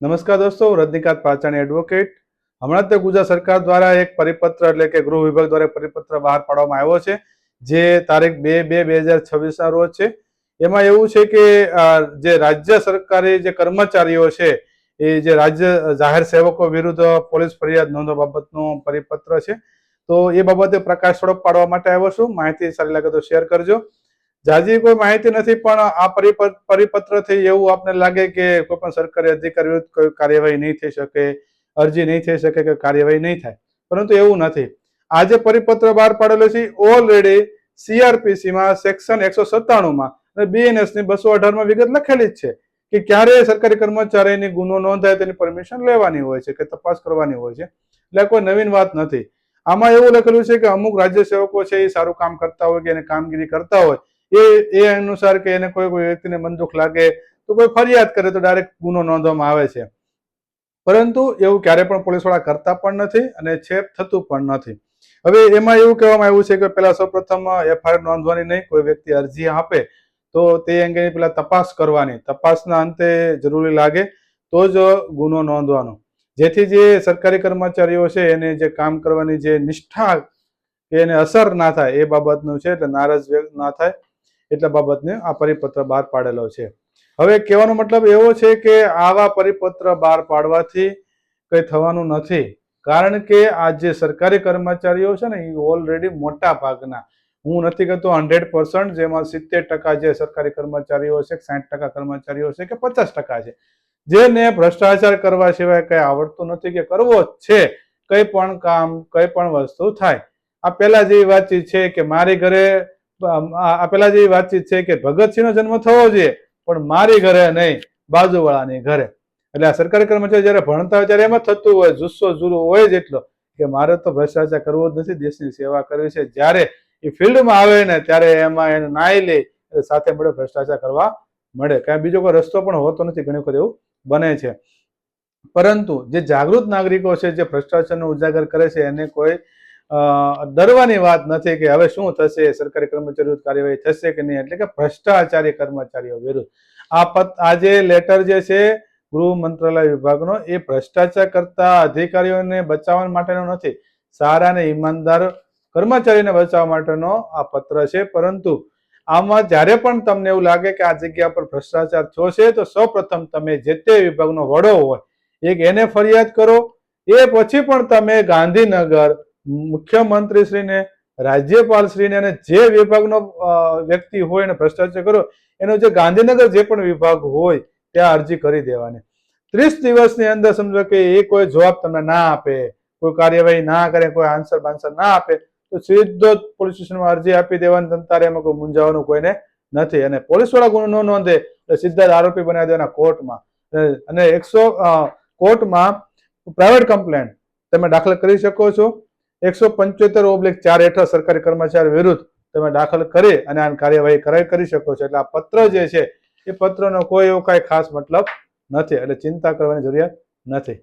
નમસ્કાર દોસ્તો, રજનીકાંત પાચાણી એડવોકેટ। હમણાં જ ગુજરાત સરકાર દ્વારા એક પરિપત્ર એટલે કે ગૃહ વિભાગ દ્વારા પરિપત્ર બહાર પાડવામાં આવ્યો છે, જે તારીખ 2/2/2026 ના રોજ છે। એમાં એવું છે કે જે રાજ્ય સરકારી જે કર્મચારીઓ છે, એ જે રાજ્ય જાહેર સેવકો વિરુદ્ધ પોલીસ ફરિયાદ નોંધવા બાબતનો પરિપત્ર છે। તો એ બાબતે પ્રકાશ થોડોક પાડવા માટે આવ્યો છું। માહિતી સારી લાગે તો શેર કરજો। જાજી કોઈ માહિતી નથી, પણ આ પરિપત્રથી એવું આપને લાગે કે કોઈ પણ સરકારી અધિકારી વિરુદ્ધ કોઈ કાર્યવાહી નહીં થઈ શકે, અરજી નહીં થઈ શકે કે કાર્યવાહી નહીં થાય, પરંતુ એવું નથી। આ જે પરિપત્ર બહાર પાડેલો છે ઓલરેડી CRPC માં સેક્શન 197 માં અને BNS ની 218 માં વિગત લખેલી જ છે કે ક્યારે સરકારી કર્મચારીની ગુનો નોંધાય તેની પરમિશન લેવાની હોય છે કે તપાસ કરવાની હોય છે। એટલે કોઈ નવીન વાત નથી। આમાં એવું લખેલું છે કે અમુક રાજ્ય સેવકો છે એ સારું કામ કરતા હોય કે એને કામગીરી કરતા હોય, એ અનુસાર કે એને કોઈ વ્યક્તિને મન દુઃખ લાગે તો કોઈ ફરિયાદ કરે તો ડાયરેક્ટ ગુનો નોંધવામાં આવે છે, પરંતુ એવું ક્યારે પણ પોલીસ વાળા કરતા પણ નથી અને છે થતું પણ નથી। હવે એમાં એવું કહેવામાં આવ્યું છે કે પેલા સૌપ્રથમ FIR નોંધવાની નહીં, કોઈ વ્યક્તિ અરજી આપે તો તે અંગેની પેલા તપાસ કરવાની, તપાસના અંતે જરૂરી લાગે તો જ ગુનો નોંધવાનો, જેથી જે સરકારી કર્મચારીઓ છે એને જે કામ કરવાની જે નિષ્ઠા કે એને અસર ના થાય એ બાબતનું છે, એટલે નારાજ ના થાય એટલા બાબતને આ પરિપત્ર બહાર પાડેલો છે। હવે કહેવાનો મતલબ એવો છે કે આવા પરિપત્ર બહાર પાડવાથી કંઈ થવાનું નથી, કારણ કે આ જે સરકારી કર્મચારીઓ છે ને એ ઓલરેડી મોટા ભાગના, હું નથી કહેતો 100%, જેમાં 70% જે સરકારી કર્મચારીઓ છે, 60% કર્મચારીઓ છે કે 50% છે, જેને ભ્રષ્ટાચાર કરવા સિવાય કઈ આવડતું નથી કે કરવો જ છે કઈ પણ કામ, કઈ પણ વસ્તુ થાય। આ પેલા જેવી વાતચીત છે કે મારી ઘરે આ પેલા જેવી વાતચીત છે કે ભગતસિંહનો જન્મ થવો જોઈએ પણ મારી ઘરે નહીં, બાજુવાળાની ઘરે। એટલે આ સરકારી કર્મચારી જયારે ભણતા હોય ત્યારે એમ જ થતું હોય, જુસ્સો જુરો હોય જ એટલો કે મારે તો ભ્રષ્ટાચાર કરવો જ નથી, દેશની સેવા કરવી છે। જ્યારે એ ફિલ્ડમાં આવે ને ત્યારે એમાં એને નાઈ લે સાથે મળે ભ્રષ્ટાચાર કરવા મળે, કાંઈ બીજો કોઈ રસ્તો પણ હોતો નથી, ઘણી વખત એવું બને છે। પરંતુ જે જાગૃત નાગરિકો છે, જે ભ્રષ્ટાચારનો ઉજાગર કરે છે, એને કોઈ ડરવાની વાત નથી કે હવે શું થશે, સરકારી કર્મચારીઓ વિરુદ્ધ કાર્યવાહી થશે કે નહીં, એટલે કે ભ્રષ્ટાચારી કર્મચારીઓ વિરુદ્ધ આ જે લેટર જે છે ગૃહ મંત્રાલય વિભાગનો, એ ભ્રષ્ટાચાર કરતા અધિકારીઓને બચાવવા માટેનો નથી, સારા અને ઈમાનદાર કર્મચારીને બચાવવા માટેનો આ પત્ર છે। પરંતુ આમાં જ્યારે પણ તમને એવું લાગે કે આ જગ્યા પર ભ્રષ્ટાચાર થયો છે તો સૌપ્રથમ તમે જે તે વિભાગનો વડો હોય એક એને ફરિયાદ કરો, એ પછી પણ તમે ગાંધીનગર મુખ્યમંત્રીશ્રીને, રાજ્યપાલશ્રીને અને જે વિભાગનો વ્યક્તિ હોય એને ભ્રષ્ટાચાર કરો એનો જે ગાંધીનગર જે પણ વિભાગ હોય ત્યાં અરજી કરી દેવાની। 30 દિવસની અંદર સમજો કે એ કોઈ જવાબ તમને ના આપે, કોઈ કાર્યવાહી ના કરે, કોઈ આન્સર બાન્સર ના આપે તો સીધો જ પોલીસ સ્ટેશનમાં અરજી આપી દેવાની, તંતારે એમાં કોઈ મૂંઝાવાનું કોઈને નથી। અને પોલીસ વાળા ગુનો ન નોંધે તો સીધા જ આરોપી બનાવી દેવાના કોર્ટમાં, અને કોર્ટમાં પ્રાઇવેટ કમ્પ્લેન્ટ તમે દાખલ કરી શકો છો। 175/4 હેઠળ સરકારી કર્મચારી વિરુદ્ધ તમે દાખલ કરી અને આ કાર્યવાહી કરી શકો છો। એટલે આ પત્ર જે છે એ પત્રનો કોઈ એવો કઈ ખાસ મતલબ નથી, એટલે ચિંતા કરવાની જરૂરિયાત નથી।